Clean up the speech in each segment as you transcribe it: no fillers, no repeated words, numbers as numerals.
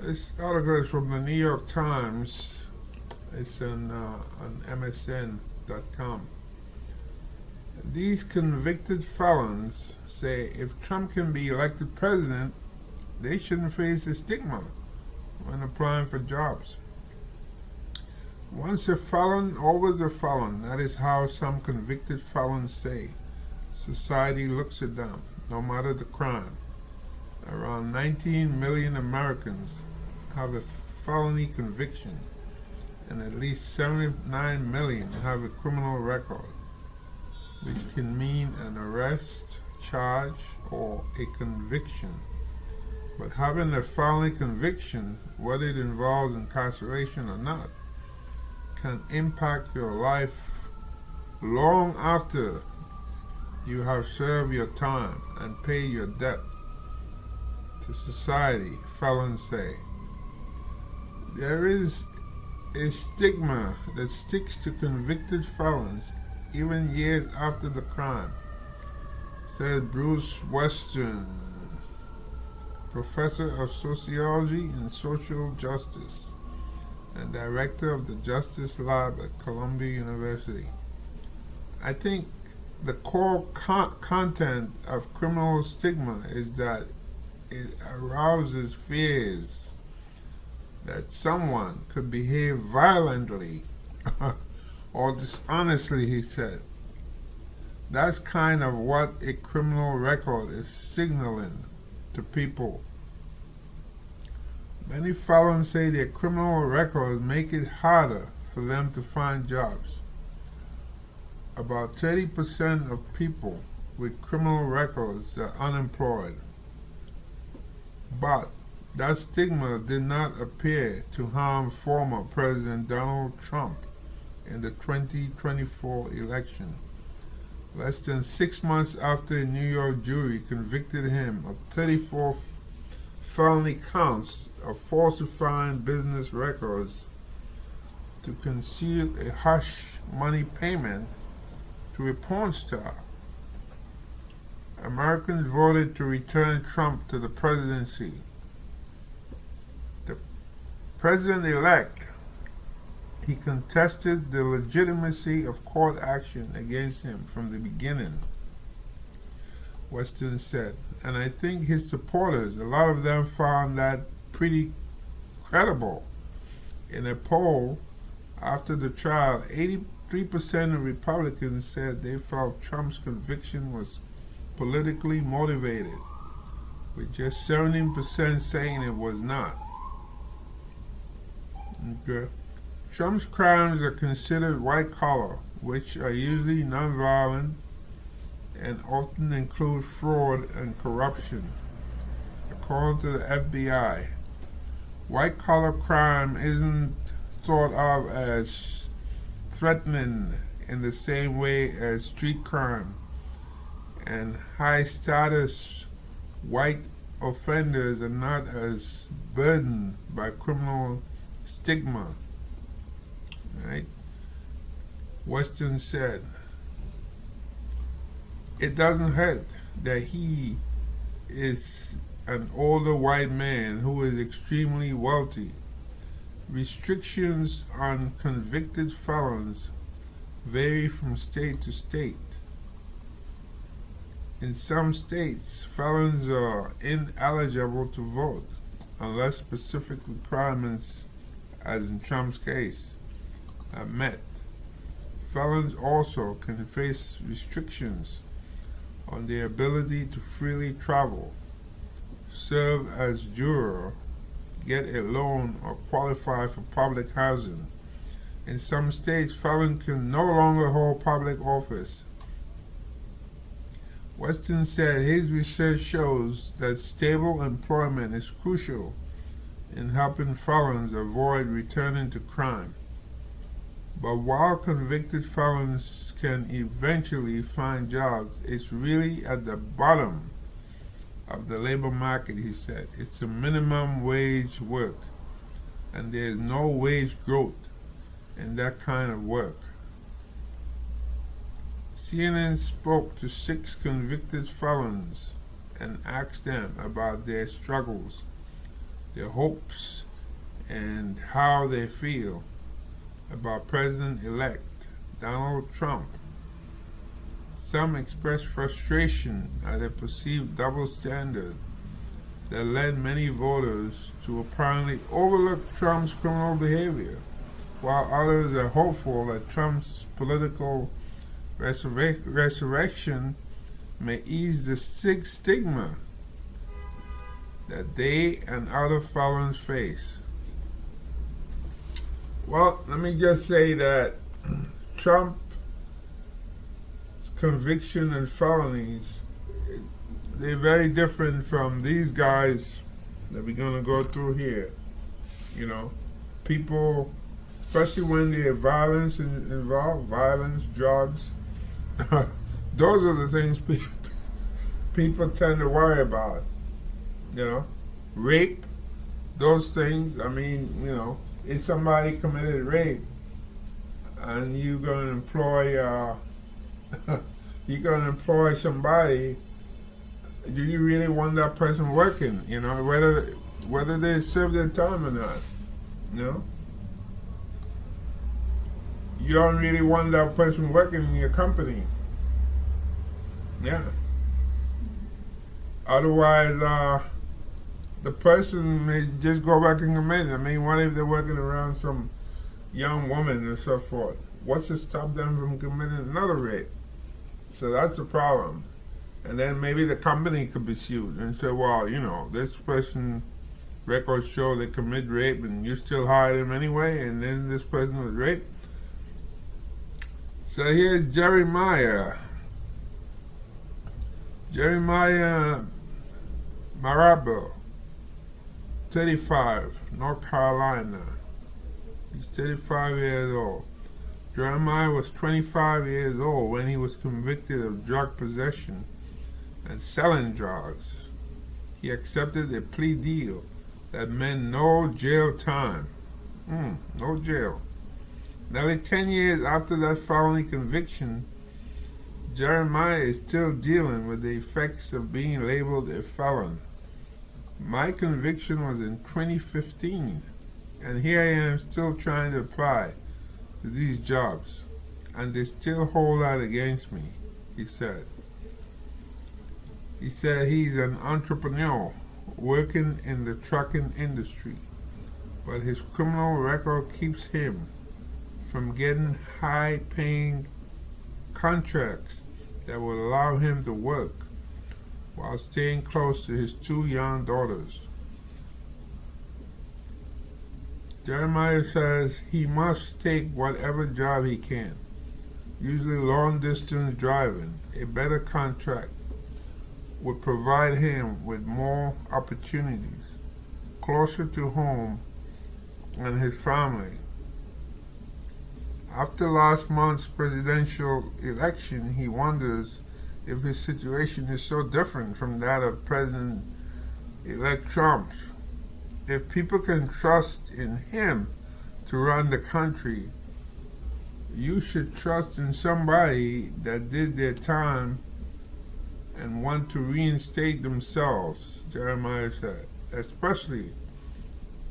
This article is from the New York Times. It's on MSN.com. These convicted felons say if Trump can be elected president, they shouldn't face a stigma when applying for jobs. Once a felon, always a felon. That is how some convicted felons say. Society looks at them, no matter the crime. Around 19 million Americans have a felony conviction, and at least 79 million have a criminal record, which can mean an arrest, charge, or a conviction. But having a felony conviction, whether it involves incarceration or not, can impact your life long after you have served your time and paid your debt to society, felons say. There is a stigma that sticks to convicted felons even years after the crime, said Bruce Western, professor of sociology and social justice and director of the Justice Lab at Columbia University. I think the core content of criminal stigma is that it arouses fears that someone could behave violently or dishonestly, he said. That's kind of what a criminal record is signaling to people. Many felons say their criminal records make it harder for them to find jobs. About 30% of people with criminal records are unemployed. But that stigma did not appear to harm former President Donald Trump in the 2024 election. Less than 6 months after a New York jury convicted him of 34 felony counts of falsifying business records to conceal a hush money payment to a porn star, Americans voted to return Trump to the presidency. The president-elect, he contested the legitimacy of court action against him from the beginning, Weston said, and I think his supporters, a lot of them found that pretty credible. In a poll after the trial, 83% of Republicans said they felt Trump's conviction was politically motivated, with just 17% saying it was not. Okay. Trump's crimes are considered white-collar, which are usually nonviolent and often include fraud and corruption. According to the FBI, white-collar crime isn't thought of as threatening in the same way as street crime, and high-status white offenders are not as burdened by criminal stigma. Right? Weston said, it doesn't hurt that he is an older white man who is extremely wealthy. Restrictions on convicted felons vary from state to state. In some states, felons are ineligible to vote unless specific requirements, as in Trump's case, are met. Felons also can face restrictions on their ability to freely travel, serve as juror, get a loan, or qualify for public housing. In some states, felons can no longer hold public office. Weston said his research shows that stable employment is crucial in helping felons avoid returning to crime. But while convicted felons can eventually find jobs, it's really at the bottom of the labor market, he said. It's a minimum wage work, and there's no wage growth in that kind of work. CNN spoke to 6 convicted felons and asked them about their struggles, their hopes, and how they feel about President-elect Donald Trump. Some expressed frustration at a perceived double standard that led many voters to apparently overlook Trump's criminal behavior, while others are hopeful that Trump's political resurrection may ease the stigma that they and other felons face. Well, let me just say that Trump's conviction and felonies, they're very different from these guys that we're going to go through here. You know, people, especially when there's violence involved, violence, drugs, those are the things people tend to worry about. You know, rape, those things. I mean, you know, if somebody committed rape and you're going to employ somebody, do you really want that person working? You know, whether they serve their time or not. You know, you don't really want that person working in your company. Yeah. Otherwise, the person may just go back and commit. I mean, what if they're working around some young woman and so forth? What's to stop them from committing another rape? So that's the problem. And then maybe the company could be sued and say, well, you know, this person records show they commit rape and you still hire them anyway, and then this person was raped. So here's Jeremiah Marable, 35, North Carolina. He's 35 years old. Jeremiah was 25 years old when he was convicted of drug possession and selling drugs. He accepted a plea deal that meant no jail time. No jail. Nearly 10 years after that felony conviction, Jeremiah is still dealing with the effects of being labeled a felon. My conviction was in 2015, and here I am still trying to apply to these jobs, and they still hold out against me, he said. He said he's an entrepreneur working in the trucking industry, but his criminal record keeps him from getting high-paying contracts that will allow him to work while staying close to his two young daughters. Jeremiah says he must take whatever job he can, usually long-distance driving. A better contract would provide him with more opportunities, closer to home and his family. After last month's presidential election, he wonders if his situation is so different from that of President-elect Trump. If people can trust in him to run the country, you should trust in somebody that did their time and want to reinstate themselves, Jeremiah said, especially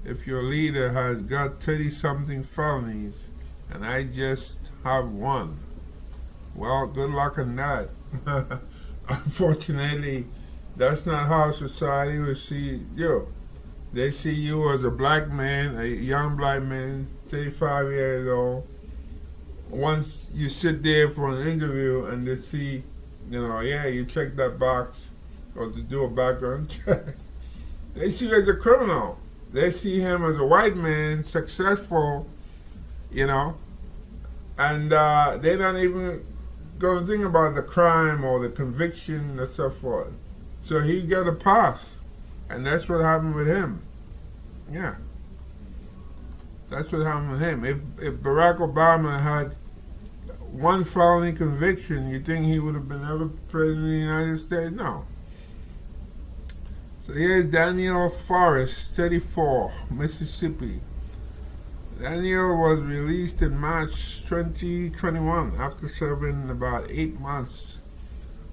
if your leader has got 30-something felonies and I just have one. Well, good luck on that. Unfortunately, that's not how society will see you. They see you as a black man, a young black man, 35 years old. Once you sit there for an interview and they see, you know, yeah, you check that box or to do a background check, they see you as a criminal. They see him as a white man, successful, you know, and they're not even going to think about the crime or the conviction and so forth. So he got a pass, and that's what happened with him. Yeah, that's what happened with him. If Barack Obama had one felony conviction, you think he would have been ever president of the United States? No. So here's Daniel Forrest, 34, Mississippi. Daniel was released in March 2021 after serving about 8 months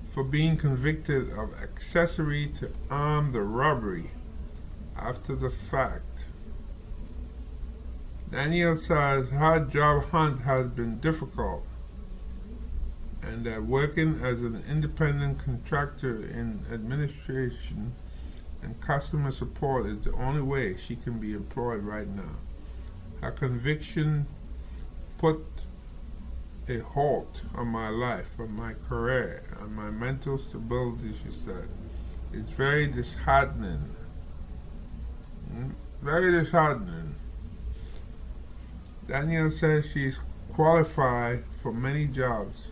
for being convicted of accessory to armed robbery after the fact. Danielle says her job hunt has been difficult and that working as an independent contractor in administration and customer support is the only way she can be employed right now. Her conviction put a halt on my life, on my career, on my mental stability, she said. It's very disheartening. Very disheartening. Danielle says she's qualified for many jobs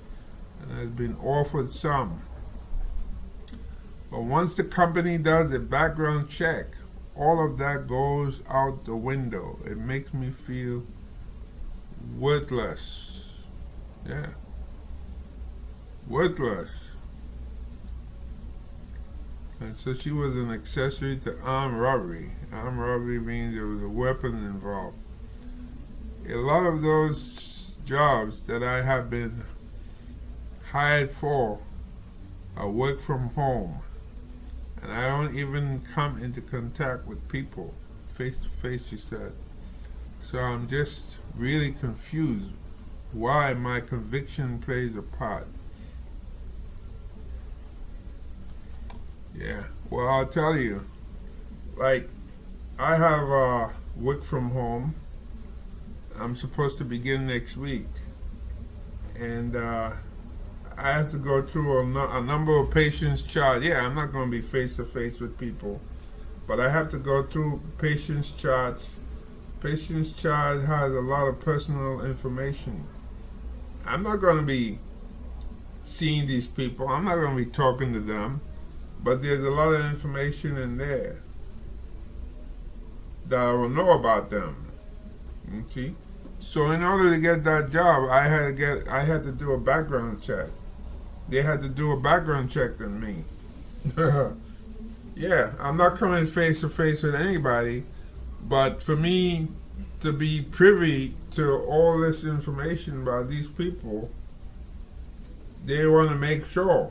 and has been offered some. But once the company does a background check, all of that goes out the window. It makes me feel worthless. Yeah. Worthless. And so she was an accessory to armed robbery. Armed robbery means there was a weapon involved. A lot of those jobs that I have been hired for are work from home. And I don't even come into contact with people face to face, she said. So I'm just really confused why my conviction plays a part. Yeah, well, I'll tell you, like, I have work from home. I'm supposed to begin next week. And I have to go through a number of patients' charts. Yeah, I'm not going to be face to face with people, but I have to go through patients' charts. Patients' chart has a lot of personal information. I'm not going to be seeing these people. I'm not going to be talking to them, but there's a lot of information in there that I will know about them. You see? So in order to get that job, I had to do a background check. They had to do a background check on me. Yeah, I'm not coming face to face with anybody, but for me to be privy to all this information about these people, they want to make sure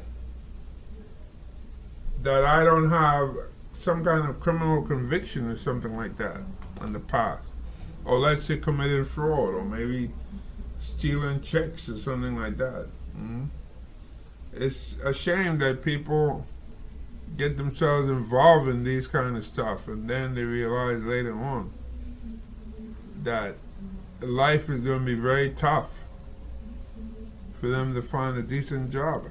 that I don't have some kind of criminal conviction or something like that in the past. Or let's say committing fraud, or maybe stealing checks or something like that. It's a shame that people get themselves involved in these kind of stuff and then they realize later on that life is going to be very tough for them to find a decent job.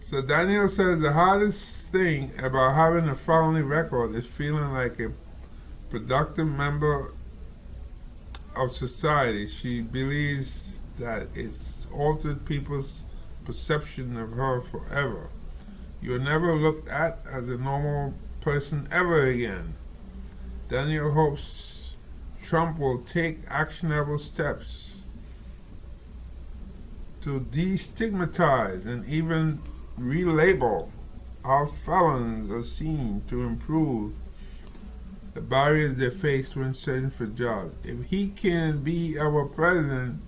So Danielle says the hardest thing about having a felony record is feeling like a productive member of society. She believes that it's altered people's perception of her forever. You're never looked at as a normal person ever again. Danielle hopes Trump will take actionable steps to destigmatize and even relabel how felons are seen to improve the barriers they face when searching for jobs. If he can be our president,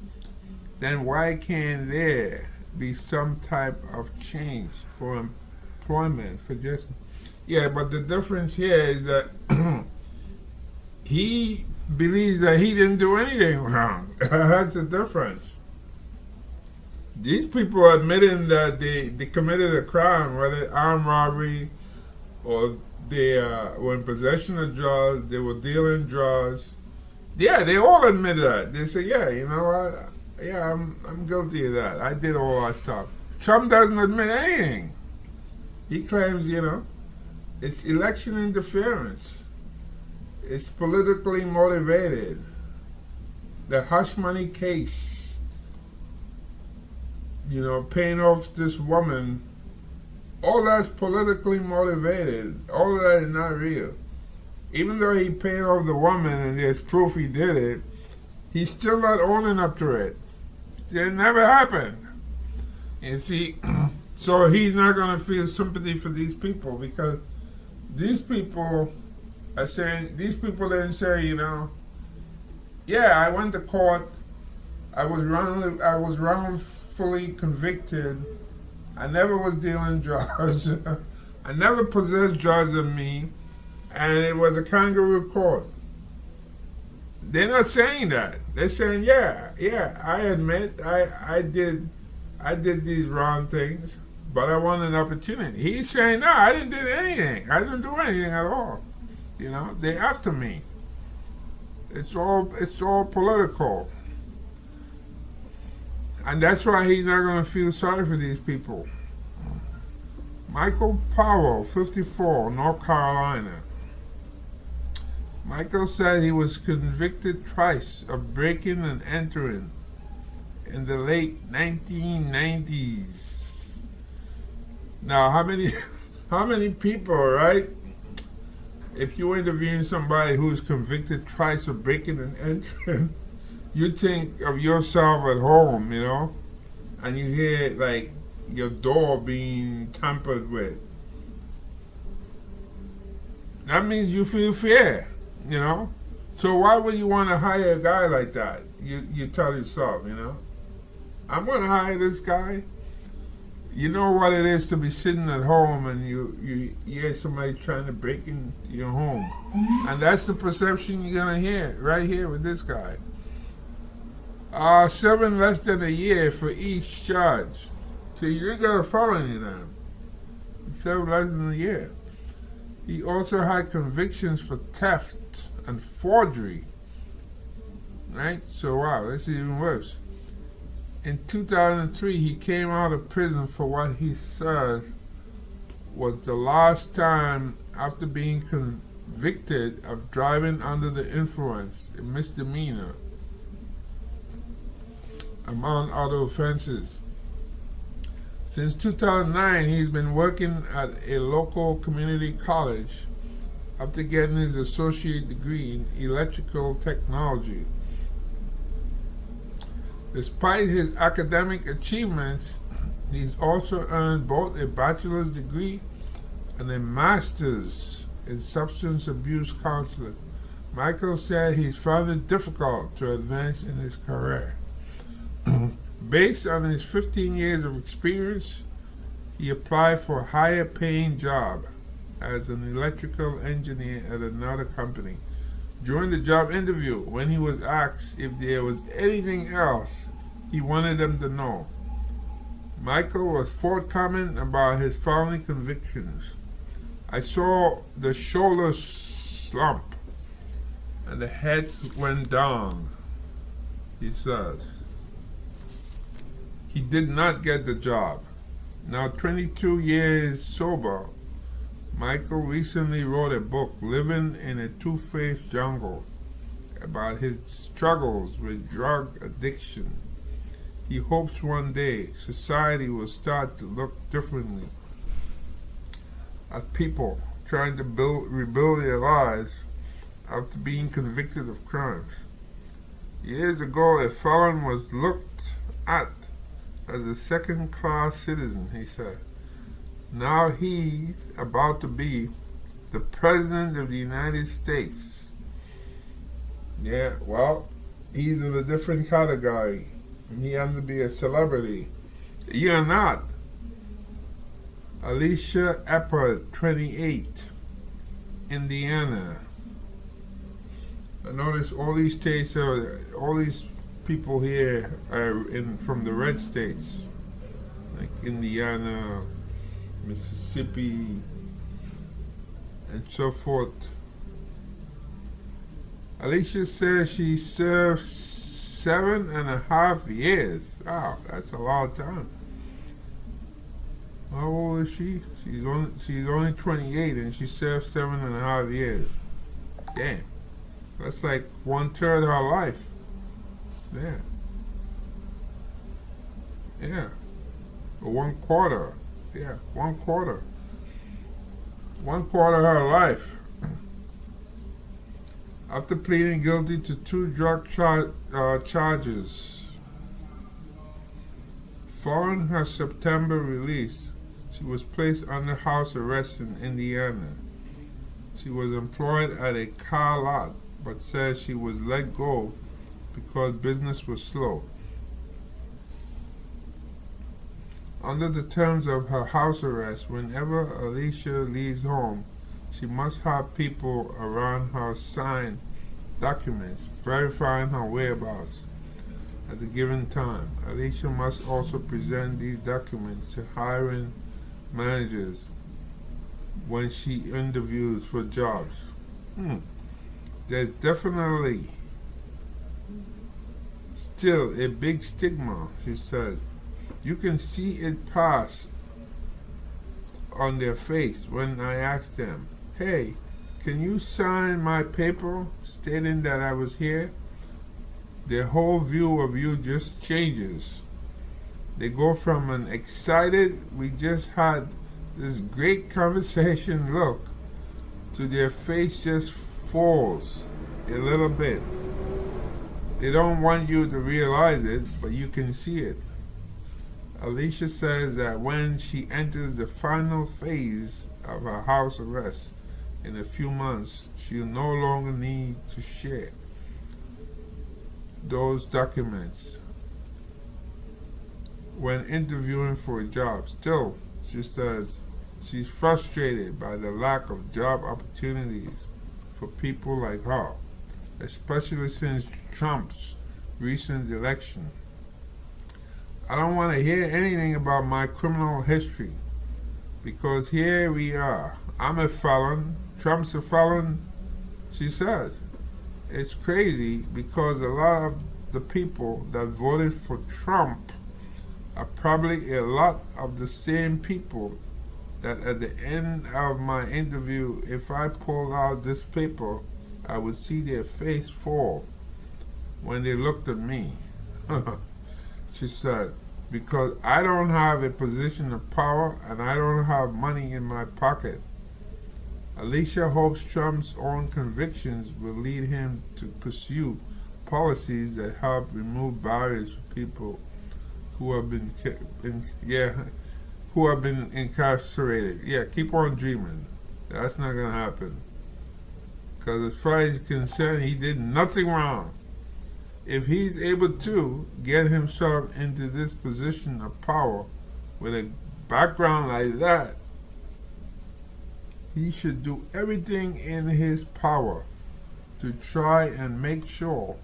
then why can't there be some type of change for employment, for just... Yeah, but the difference here is that he believes that he didn't do anything wrong. That's the difference. These people are admitting that they committed a crime, whether armed robbery or they were in possession of drugs, they were dealing drugs. Yeah, they all admit that. They say, yeah, you know what? Yeah, I'm guilty of that. I did all that stuff. Trump doesn't admit anything. He claims, it's election interference. It's politically motivated. The hush money case, paying off this woman, all that's politically motivated. All of that is not real. Even though he paid off the woman and there's proof he did it, he's still not owning up to it. It never happened. You see, so he's not going to feel sympathy for these people because these people are saying, these people didn't say, yeah, I went to court, I was wrongfully convicted, I never was dealing drugs, I never possessed drugs in me, and it was a kangaroo court. They're not saying that. They're saying, yeah, I admit I did these wrong things, but I want an opportunity. He's saying, no, I didn't do anything. I didn't do anything at all. They after me. It's all political. And that's why he's not going to feel sorry for these people. Michael Powell, 54, North Carolina. Michael said he was convicted twice of breaking and entering in the late 1990s. Now, how many people, right? If you're interviewing somebody who's convicted twice of breaking and entering, you think of yourself at home, and you hear like your door being tampered with. That means you feel fear, So why would you want to hire a guy like that? You tell yourself, I'm going to hire this guy. You know what it is to be sitting at home and you hear somebody trying to break in your home. And that's the perception you're going to hear right here with this guy. Serving less than a year for each charge. So you ain't got a felony now. He served less than a year. He also had convictions for theft and forgery. Right? So wow, that's even worse. In 2003, he came out of prison for what he said was the last time after being convicted of driving under the influence, a misdemeanor, among other offenses. Since 2009, he's been working at a local community college after getting his associate degree in electrical technology. Despite his academic achievements, he's also earned both a bachelor's degree and a master's in substance abuse counseling. Michael said he found it difficult to advance in his career. Based on his 15 years of experience, he applied for a higher paying job as an electrical engineer at another company. During the job interview, when he was asked if there was anything else he wanted them to know, Michael was forthcoming about his felony convictions. I saw the shoulders slump and the heads went down, he says. He did not get the job. Now 22 years sober, Michael recently wrote a book, Living in a Two-Faced Jungle, about his struggles with drug addiction. He hopes one day society will start to look differently at people trying to rebuild their lives after being convicted of crimes. Years ago, a felon was looked at as a second-class citizen, he said. Now he's about to be the President of the United States. Yeah, well, he's in a different category. He has to be a celebrity. You're not. Alicia Eppert, 28, Indiana. I notice all these states all these people here are from the red states, like Indiana, Mississippi, and so forth. Alicia says she served 7.5 years. Wow, that's a long time. How old is she? She's only 28 and she served 7.5 years. Damn. That's like 1/3 of her life. Yeah. Yeah. Or 1/4. Yeah, 1/4. 1/4 of her life. After pleading guilty to 2 drug charges. Following her September release, she was placed under house arrest in Indiana. She was employed at a car lot, but says she was let go because business was slow. Under the terms of her house arrest, whenever Alicia leaves home, she must have people around her sign documents verifying her whereabouts at the given time. Alicia must also present these documents to hiring managers when she interviews for jobs. There's definitely still a big stigma, she said. You can see it pass on their face when I ask them, hey, can you sign my paper stating that I was here? Their whole view of you just changes. They go from an excited, we just had this great conversation look to their face just falls a little bit. They don't want you to realize it, but you can see it. Alicia says that when she enters the final phase of her house arrest in a few months, she'll no longer need to share those documents when interviewing for a job. Still, she says she's frustrated by the lack of job opportunities for people like her, especially since Trump's recent election. I don't want to hear anything about my criminal history because here we are. I'm a felon. Trump's a felon, she says. It's crazy because a lot of the people that voted for Trump are probably a lot of the same people that at the end of my interview, if I pulled out this paper, I would see their face fall when they looked at me. She said, because I don't have a position of power and I don't have money in my pocket. Alicia hopes Trump's own convictions will lead him to pursue policies that help remove barriers for people who have been incarcerated. Yeah, keep on dreaming. That's not gonna happen. Because as far as he's concerned, he did nothing wrong. If he's able to get himself into this position of power with a background like that, he should do everything in his power to try and make sure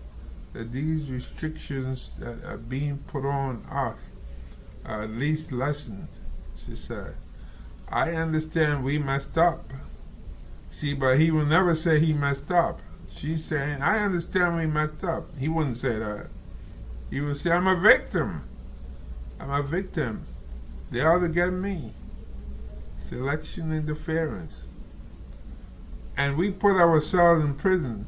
that these restrictions that are being put on us are at least lessened, she said. I understand we messed up. See, but he will never say he messed up. She's saying, I understand we messed up. He wouldn't say that. He would say, I'm a victim. I'm a victim. They ought to get me. It's election interference. And we put ourselves in prison,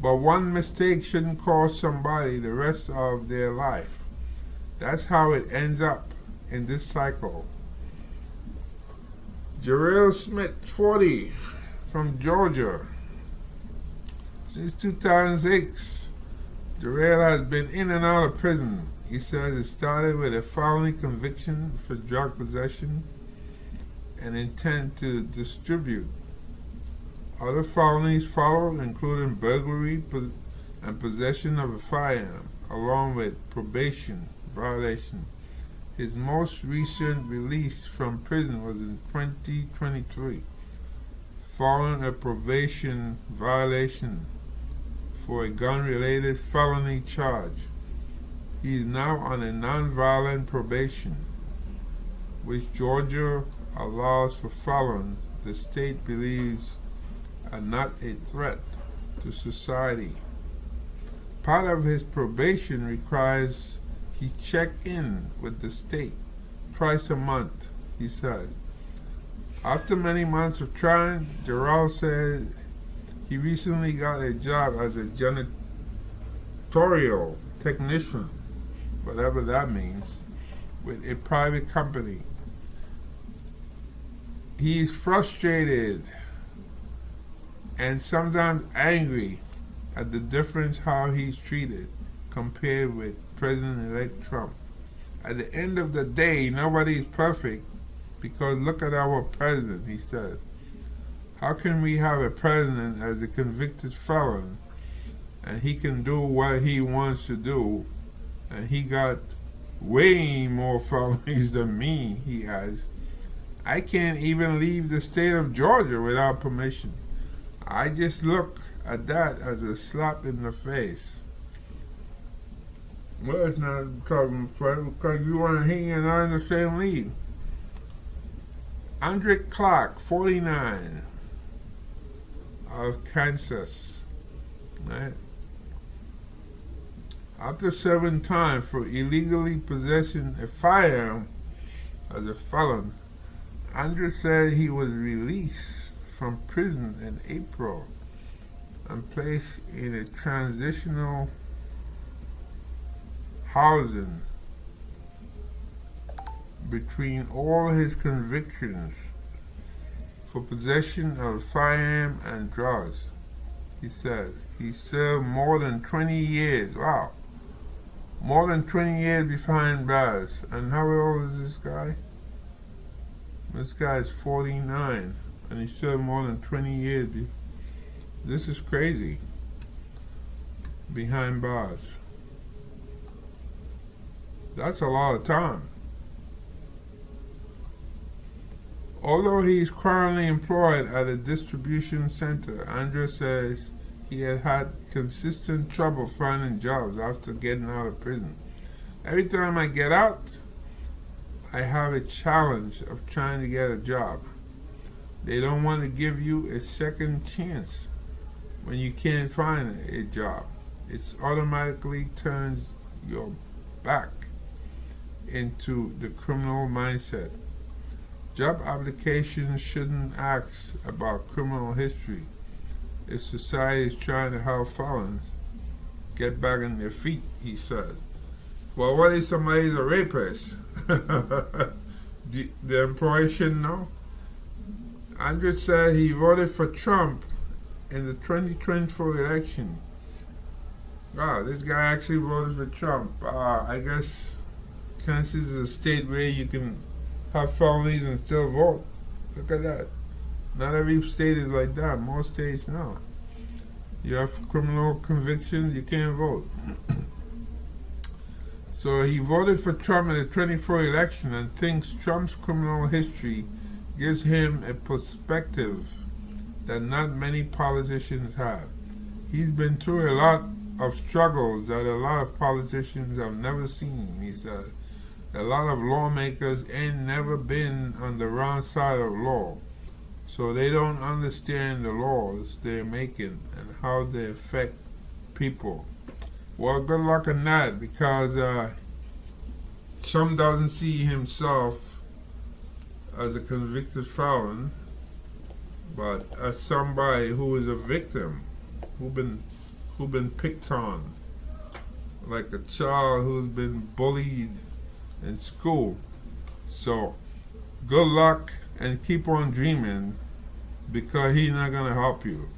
but one mistake shouldn't cost somebody the rest of their life. That's how it ends up in this cycle. Jarrell Smith, 40, from Georgia. Since 2006, Jarrell has been in and out of prison. He says it started with a felony conviction for drug possession and intent to distribute. Other felonies followed, including burglary and possession of a firearm, along with probation violation. His most recent release from prison was in 2023, following a probation violation for a gun-related felony charge. He is now on a non-violent probation, which Georgia allows for felons the state believes are not a threat to society. Part of his probation requires he check in with the state twice a month, he says. After many months of trying, Jarrell said he recently got a job as a janitorial technician, whatever that means, with a private company. He's frustrated and sometimes angry at the difference how he's treated compared with President-elect Trump. At the end of the day, nobody is perfect because look at our president, he said. How can we have a president as a convicted felon and he can do what he wants to do and he got way more felonies than me, he has. I can't even leave the state of Georgia without permission. I just look at that as a slap in the face. Well, it's not a problem, Fred, because you want he and I in the same league. Andre Clark, 49, of Kansas, right? After serving time for illegally possessing a firearm as a felon, Andre said he was released from prison in April and placed in a transitional housing between all his convictions for possession of a firearm and drugs. He says he served more than 20 years. Wow. More than 20 years behind bars. And how old is this guy? This guy is 49, and he served more than 20 years. This is crazy. Behind bars. That's a lot of time. Although he is currently employed at a distribution center, Andre says he had consistent trouble finding jobs after getting out of prison. Every time I get out, I have a challenge of trying to get a job. They don't want to give you a second chance when you can't find a job. It automatically turns your back into the criminal mindset. Job applications shouldn't ask about criminal history if society is trying to help felons get back on their feet, he says. Well, what if somebody's a rapist? The employer shouldn't know. Andre said he voted for Trump in the 2024 election. Wow, this guy actually voted for Trump. I guess Kansas is a state where you can have felonies and still vote. Look at that. Not every state is like that. Most states, no. You have criminal convictions, you can't vote. So he voted for Trump in the 2024 election and thinks Trump's criminal history gives him a perspective that not many politicians have. He's been through a lot of struggles that a lot of politicians have never seen, he said. A lot of lawmakers ain't never been on the wrong side of law, so they don't understand the laws they're making and how they affect people. Well, good luck on that, because Trump doesn't see himself as a convicted felon, but as somebody who is a victim, who been picked on, like a child who's been bullied in school. So good luck and keep on dreaming, because he's not gonna help you.